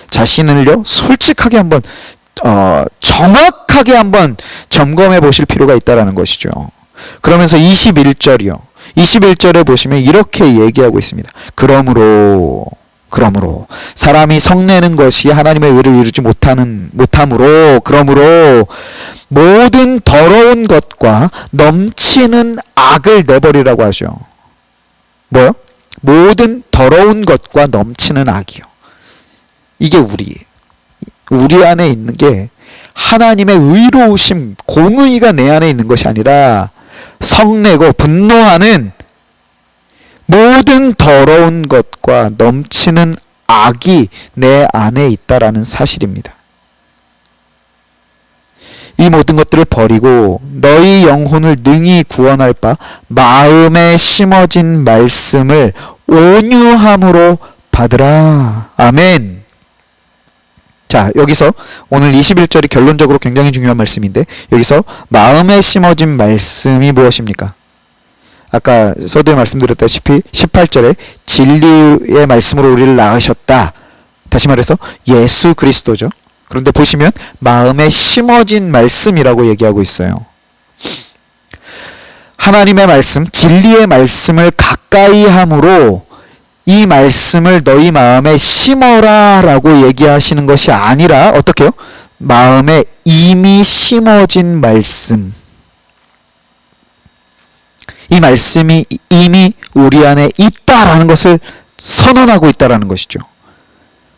자신을요, 솔직하게 한번 정확하게 한번 점검해 보실 필요가 있다라는 것이죠. 그러면서 21절에 보시면 이렇게 얘기하고 있습니다. 그러므로 사람이 성내는 것이 하나님의 의를 이루지 못하므로 모든 더러운 것과 넘치는 악을 내버리라고 하죠. 뭐요? 모든 더러운 것과 넘치는 악이요. 이게 우리 안에 있는 게 하나님의 의로우심, 공의가 내 안에 있는 것이 아니라 성내고 분노하는 모든 더러운 것과 넘치는 악이 내 안에 있다라는 사실입니다. 이 모든 것들을 버리고 너희 영혼을 능히 구원할 바 마음에 심어진 말씀을 온유함으로 받으라. 아멘. 자, 여기서 오늘 21절이 결론적으로 굉장히 중요한 말씀인데, 여기서 마음에 심어진 말씀이 무엇입니까? 아까 서두에 말씀드렸다시피 18절에 진리의 말씀으로 우리를 낳으셨다. 다시 말해서 예수 그리스도죠. 그런데 보시면 마음에 심어진 말씀이라고 얘기하고 있어요. 하나님의 말씀, 진리의 말씀을 가까이 함으로 이 말씀을 너희 마음에 심어라 라고 얘기하시는 것이 아니라 어떻게요? 마음에 이미 심어진 말씀, 이 말씀이 이미 우리 안에 있다라는 것을 선언하고 있다라는 것이죠.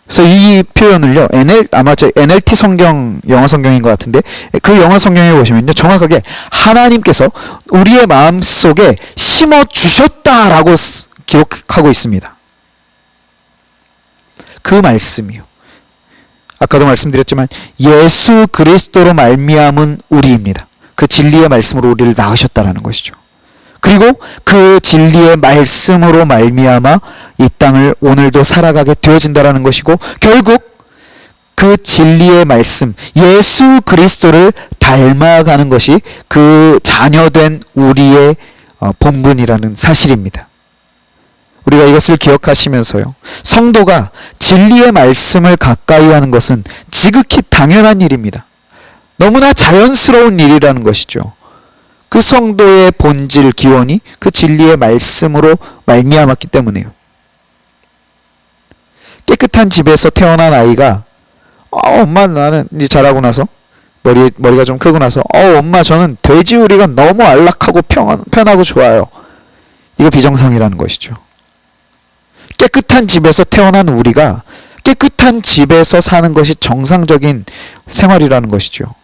그래서 이 표현을요, 아마 NLT 성경, 영어 성경인 것 같은데, 그 영어 성경에 보시면요, 정확하게 하나님께서 우리의 마음 속에 심어 주셨다라고 기록하고 있습니다. 그 말씀이요, 아까도 말씀드렸지만 예수 그리스도로 말미암은 우리입니다. 그 진리의 말씀으로 우리를 낳으셨다라는 것이죠. 그리고 그 진리의 말씀으로 말미암아 이 땅을 오늘도 살아가게 되어진다라는 것이고, 결국 그 진리의 말씀, 예수 그리스도를 닮아가는 것이 그 자녀된 우리의 본분이라는 사실입니다. 우리가 이것을 기억하시면서요, 성도가 진리의 말씀을 가까이 하는 것은 지극히 당연한 일입니다. 너무나 자연스러운 일이라는 것이죠. 그 성도의 본질, 기원이 그 진리의 말씀으로 말미암았기 때문에요. 깨끗한 집에서 태어난 아이가 엄마 나는 이제 자라고 나서 머리가 좀 크고 나서 엄마 저는 돼지우리가 너무 안락하고 편하고 좋아요. 이거 비정상이라는 것이죠. 깨끗한 집에서 태어난 우리가 깨끗한 집에서 사는 것이 정상적인 생활이라는 것이죠.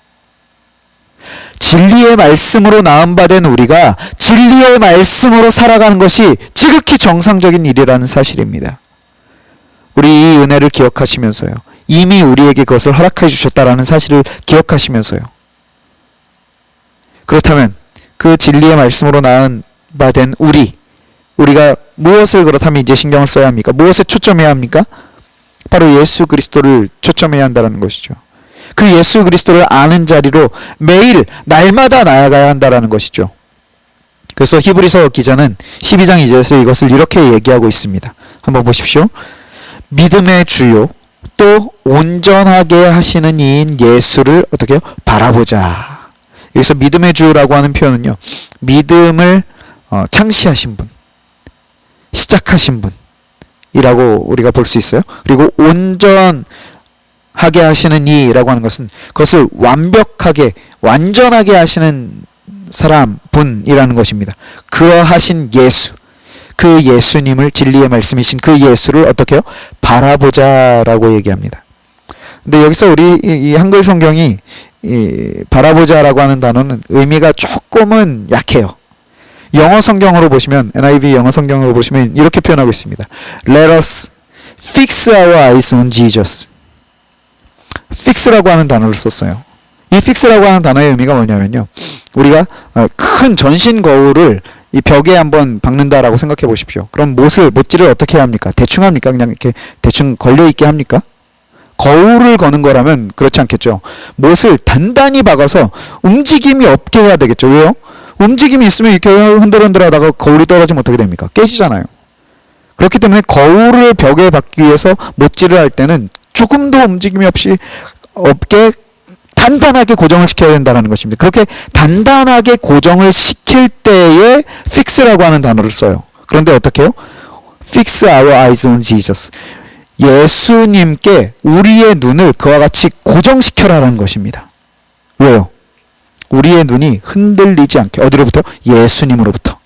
진리의 말씀으로 나음받은 우리가 진리의 말씀으로 살아가는 것이 지극히 정상적인 일이라는 사실입니다. 우리 이 은혜를 기억하시면서요. 이미 우리에게 그것을 허락해 주셨다라는 사실을 기억하시면서요. 그렇다면 그 진리의 말씀으로 나음받은 우리가 무엇을 그렇다면 이제 신경을 써야 합니까? 무엇에 초점해야 합니까? 바로 예수 그리스도를 초점해야 한다는 것이죠. 그 예수 그리스도를 아는 자리로 매일 날마다 나아가야 한다는 것이죠. 그래서 히브리서 기자는 12장 2절에서 이것을 이렇게 얘기하고 있습니다. 한번 보십시오. 믿음의 주요 또 온전하게 하시는 이인 예수를 어떻게 바라보자. 여기서 믿음의 주라고 하는 표현은요. 믿음을 창시하신 분, 시작하신 분이라고 우리가 볼 수 있어요. 그리고 온전하게 하시는 이라고 하는 것은 그것을 완벽하게 완전하게 하시는 사람 분이라는 것입니다. 그하신 예수, 그 예수님을 진리의 말씀이신 그 예수를 어떻게 해요? 바라보자라고 얘기합니다. 근데 여기서 우리 이 한글 성경이 이 바라보자라고 하는 단어는 의미가 조금은 약해요. 영어 성경으로 보시면 NIV 영어 성경으로 보시면 이렇게 표현하고 있습니다. Let us fix our eyes on Jesus. fix라고 하는 단어를 썼어요. 이 fix라고 하는 단어의 의미가 뭐냐면요. 우리가 큰 전신 거울을 이 벽에 한번 박는다라고 생각해 보십시오. 그럼 못질을 어떻게 합니까? 대충 합니까? 그냥 이렇게 대충 걸려 있게 합니까? 거울을 거는 거라면 그렇지 않겠죠. 못을 단단히 박아서 움직임이 없게 해야 되겠죠. 왜요? 움직임이 있으면 이렇게 흔들흔들하다가 거울이 떨어지면 어떻게 됩니까? 깨지잖아요. 그렇기 때문에 거울을 벽에 박기 위해서 못질을 할 때는 조금도 움직임이 없게 단단하게 고정을 시켜야 된다는 것입니다. 그렇게 단단하게 고정을 시킬 때에 fix라고 하는 단어를 써요. 그런데 어떻게 해요? Fix our eyes on Jesus. 예수님께 우리의 눈을 그와 같이 고정시켜라라는 것입니다. 왜요? 우리의 눈이 흔들리지 않게. 어디로부터? 예수님으로부터.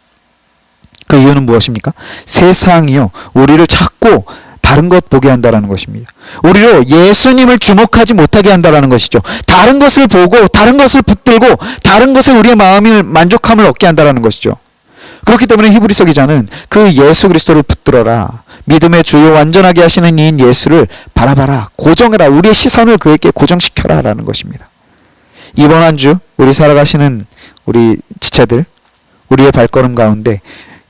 그 이유는 무엇입니까? 세상이요 우리를 자꾸 다른 것 보게 한다라는 것입니다. 우리로 예수님을 주목하지 못하게 한다라는 것이죠. 다른 것을 보고 다른 것을 붙들고 다른 것에 우리의 마음이 만족함을 얻게 한다라는 것이죠. 그렇기 때문에 히브리서 기자는 그 예수 그리스도를 붙들어라. 믿음의 주요 완전하게 하시는 이인 예수를 바라봐라. 고정해라. 우리의 시선을 그에게 고정시켜라 라는 것입니다. 이번 한 주 우리 살아가시는 우리 지체들, 우리의 발걸음 가운데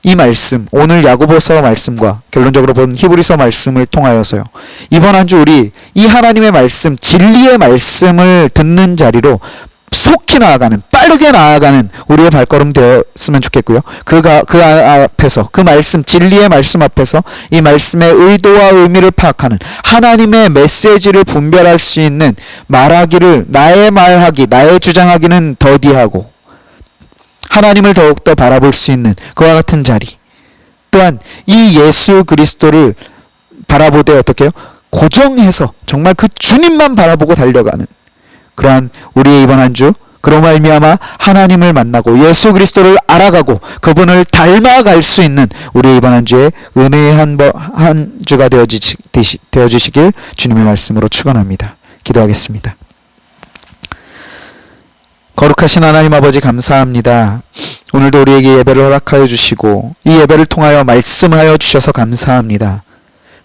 이 말씀, 오늘 야고보서 말씀과 결론적으로 본 히브리서 말씀을 통하여서요. 이번 한 주 우리 이 하나님의 말씀, 진리의 말씀을 듣는 자리로 속히 나아가는, 빠르게 나아가는 우리의 발걸음 되었으면 좋겠고요. 그 앞에서, 그 말씀, 진리의 말씀 앞에서 이 말씀의 의도와 의미를 파악하는 하나님의 메시지를 분별할 수 있는 말하기를, 나의 말하기, 나의 주장하기는 더디하고 하나님을 더욱더 바라볼 수 있는 그와 같은 자리. 또한 이 예수 그리스도를 바라보되 어떻게 해요? 고정해서 정말 그 주님만 바라보고 달려가는 그러한 우리의 이번 한 주, 그로 말미암아 하나님을 만나고 예수 그리스도를 알아가고 그분을 닮아갈 수 있는 우리의 이번 한 주에 은혜의 한 주가 되어주시길 주님의 말씀으로 축원합니다. 기도하겠습니다. 거룩하신 하나님 아버지 감사합니다. 오늘도 우리에게 예배를 허락하여 주시고 이 예배를 통하여 말씀하여 주셔서 감사합니다.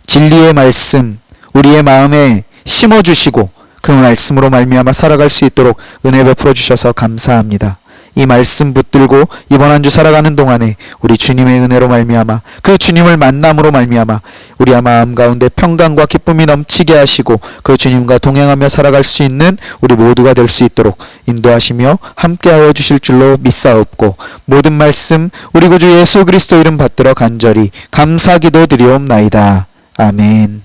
진리의 말씀 우리의 마음에 심어주시고 그 말씀으로 말미암아 살아갈 수 있도록 은혜 베풀어 주셔서 감사합니다. 이 말씀 붙들고 이번 한 주 살아가는 동안에 우리 주님의 은혜로 말미암아 그 주님을 만남으로 말미암아 우리의 마음 가운데 평강과 기쁨이 넘치게 하시고 그 주님과 동행하며 살아갈 수 있는 우리 모두가 될 수 있도록 인도하시며 함께하여 주실 줄로 믿사옵고 모든 말씀 우리 구주 예수 그리스도 이름 받들어 간절히 감사기도 드리옵나이다. 아멘.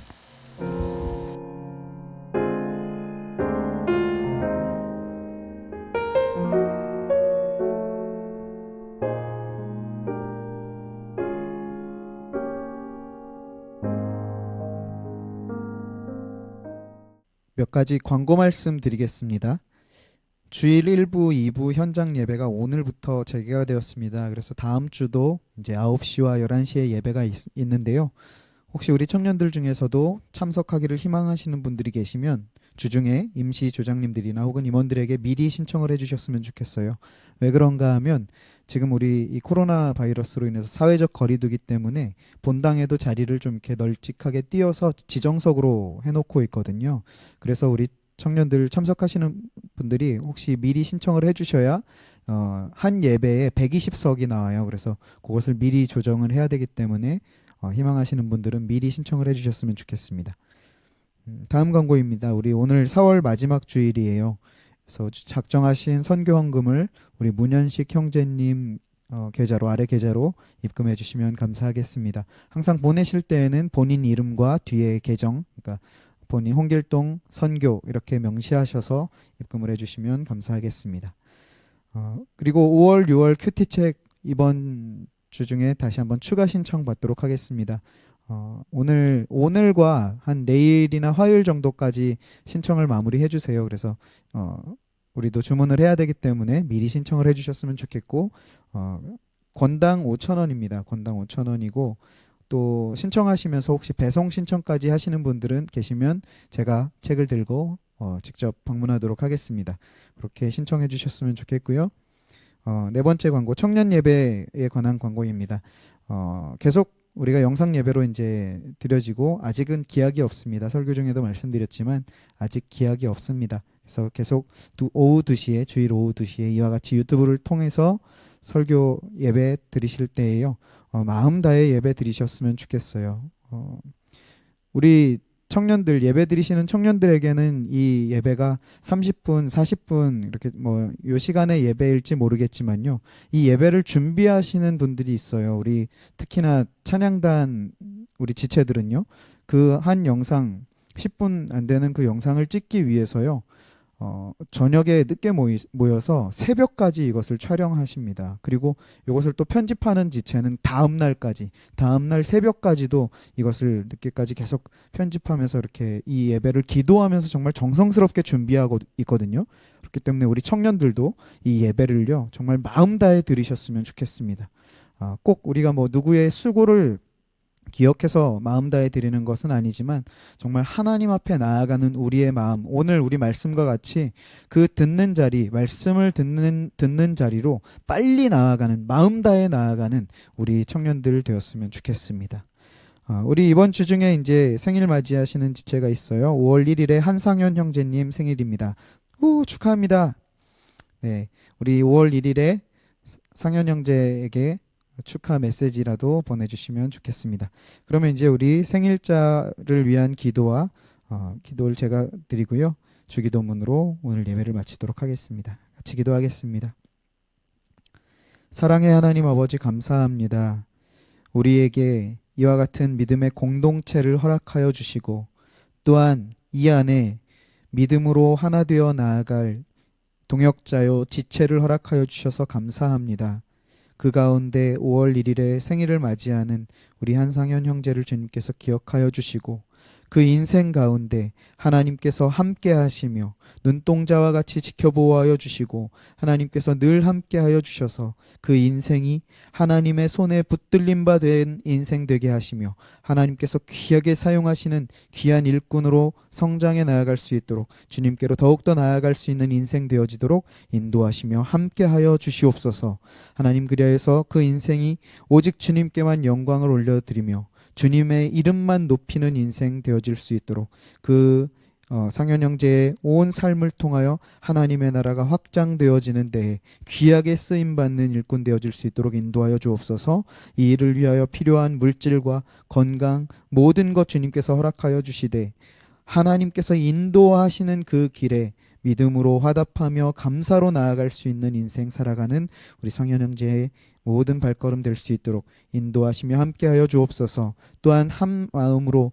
몇 가지 광고 말씀 드리겠습니다. 주일 1부, 2부 현장 예배가 오늘부터 재개가 되었습니다. 그래서 다음 주도 이제 9시와 11시에 예배가 있는데요. 혹시 우리 청년들 중에서도 참석하기를 희망하시는 분들이 계시면 주중에 임시 조장님들이나 혹은 임원들에게 미리 신청을 해주셨으면 좋겠어요. 왜 그런가 하면 지금 우리 이 코로나 바이러스로 인해서 사회적 거리두기 때문에 본당에도 자리를 좀 이렇게 널찍하게 띄어서 지정석으로 해놓고 있거든요. 그래서 우리 청년들 참석하시는 분들이 혹시 미리 신청을 해주셔야 한 예배에 120석이 나와요. 그래서 그것을 미리 조정을 해야 되기 때문에 희망하시는 분들은 미리 신청을 해주셨으면 좋겠습니다. 다음 광고입니다. 우리 오늘 4월 마지막 주일이에요. 그래서 작정하신 선교 헌금을 우리 문현식 형제님 계좌로 아래 계좌로 입금해 주시면 감사하겠습니다. 항상 보내실 때에는 본인 이름과 뒤에 계정, 그러니까 본인 홍길동 선교 이렇게 명시하셔서 입금을 해주시면 감사하겠습니다. 그리고 5월, 6월 큐티책 이번 주 중에 다시 한번 추가 신청 받도록 하겠습니다. 오늘과 한 내일이나 화요일 정도까지 신청을 마무리해 주세요. 그래서 우리도 주문을 해야 되기 때문에 미리 신청을 해주셨으면 좋겠고 권당 5,000원입니다. 권당 5,000원이고 또 신청하시면서 혹시 배송 신청까지 하시는 분들은 계시면 제가 책을 들고 직접 방문하도록 하겠습니다. 그렇게 신청해 주셨으면 좋겠고요. 네 번째 광고, 청년 예배에 관한 광고입니다. 계속 우리가 영상 예배로 이제 드려지고 아직은 기약이 없습니다. 설교 중에도 말씀드렸지만 아직 기약이 없습니다. 그래서 계속 오후 2시에 주일 오후 2시에 이와 같이 유튜브를 통해서 설교 예배 드리실 때에요. 마음 다해 예배 드리셨으면 좋겠어요. 우리 청년들 예배 드리시는 청년들에게는 이 예배가 30분, 40분 이렇게 뭐 요 시간의 예배일지 모르겠지만요. 이 예배를 준비하시는 분들이 있어요. 우리 특히나 찬양단 우리 지체들은요. 그 한 영상 10분 안 되는 그 영상을 찍기 위해서요. 저녁에 늦게 모여서 새벽까지 이것을 촬영하십니다. 그리고 이것을 또 편집하는 지체는 다음날 새벽까지도 이것을 늦게까지 계속 편집하면서 이렇게 이 예배를 기도하면서 정말 정성스럽게 준비하고 있거든요. 그렇기 때문에 우리 청년들도 이 예배를요 정말 마음 다해 들으셨으면 좋겠습니다. 꼭 우리가 뭐 누구의 수고를 기억해서 마음 다해 드리는 것은 아니지만 정말 하나님 앞에 나아가는 우리의 마음, 오늘 우리 말씀과 같이 그 듣는 자리, 말씀을 듣는 자리로 빨리 나아가는, 마음 다해 나아가는 우리 청년들 되었으면 좋겠습니다. 우리 이번 주 중에 이제 생일 맞이하시는 지체가 있어요. 5월 1일에 한상현 형제님 생일입니다. 축하합니다. 네, 우리 5월 1일에 상현 형제에게 축하 메시지라도 보내주시면 좋겠습니다. 그러면 이제 우리 생일자를 위한 기도와 기도를 제가 드리고요. 주기도문으로 오늘 예배를 마치도록 하겠습니다. 같이 기도하겠습니다. 사랑의 하나님 아버지 감사합니다. 우리에게 이와 같은 믿음의 공동체를 허락하여 주시고 또한 이 안에 믿음으로 하나 되어 나아갈 동역자요 지체를 허락하여 주셔서 감사합니다. 그 가운데 5월 1일에 생일을 맞이하는 우리 한상현 형제를 주님께서 기억하여 주시고 그 인생 가운데 하나님께서 함께 하시며 눈동자와 같이 지켜보아여 주시고 하나님께서 늘 함께 하여 주셔서 그 인생이 하나님의 손에 붙들림 바 된 인생 되게 하시며 하나님께서 귀하게 사용하시는 귀한 일꾼으로 성장해 나아갈 수 있도록 주님께로 더욱더 나아갈 수 있는 인생 되어지도록 인도하시며 함께 하여 주시옵소서. 하나님 그리하여서 그 인생이 오직 주님께만 영광을 올려드리며 주님의 이름만 높이는 인생 되어질 수 있도록 그 상현 형제의 온 삶을 통하여 하나님의 나라가 확장되어지는 데에 귀하게 쓰임받는 일꾼 되어질 수 있도록 인도하여 주옵소서. 이 일을 위하여 필요한 물질과 건강 모든 것 주님께서 허락하여 주시되 하나님께서 인도하시는 그 길에 믿음으로 화답하며 감사로 나아갈 수 있는 인생 살아가는 우리 상현 형제의 모든 발걸음 될 수 있도록 인도하시며 함께하여 주옵소서. 또한 한 마음으로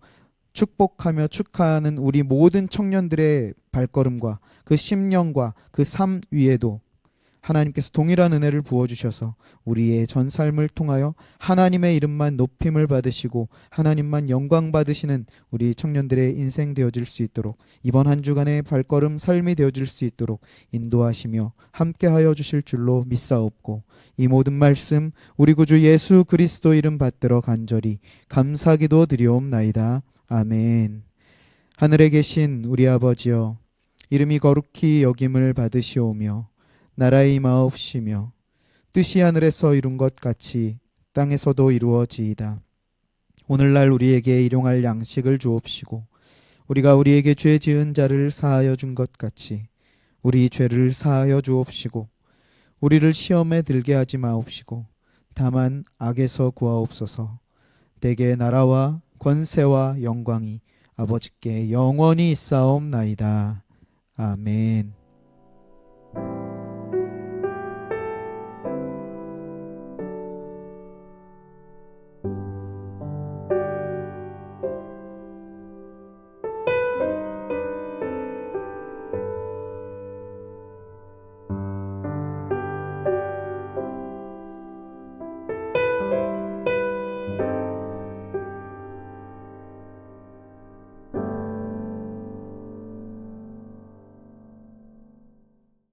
축복하며 축하하는 우리 모든 청년들의 발걸음과 그 심령과 그 삶 위에도 하나님께서 동일한 은혜를 부어주셔서 우리의 전 삶을 통하여 하나님의 이름만 높임을 받으시고 하나님만 영광 받으시는 우리 청년들의 인생 되어질 수 있도록, 이번 한 주간의 발걸음 삶이 되어질 수 있도록 인도하시며 함께하여 주실 줄로 믿사옵고, 이 모든 말씀 우리 구주 예수 그리스도 이름 받들어 간절히 감사기도 드리옵나이다. 아멘. 하늘에 계신 우리 아버지여, 이름이 거룩히 여김을 받으시오며 나라의 임하옵시며 뜻이 하늘에서 이룬 것 같이 땅에서도 이루어지이다. 오늘날 우리에게 일용할 양식을 주옵시고 우리가 우리에게 죄 지은 자를 사하여 준 것 같이 우리 죄를 사하여 주옵시고 우리를 시험에 들게 하지 마옵시고 다만 악에서 구하옵소서. 대개 나라와 권세와 영광이 아버지께 영원히 있사옵나이다. 아멘.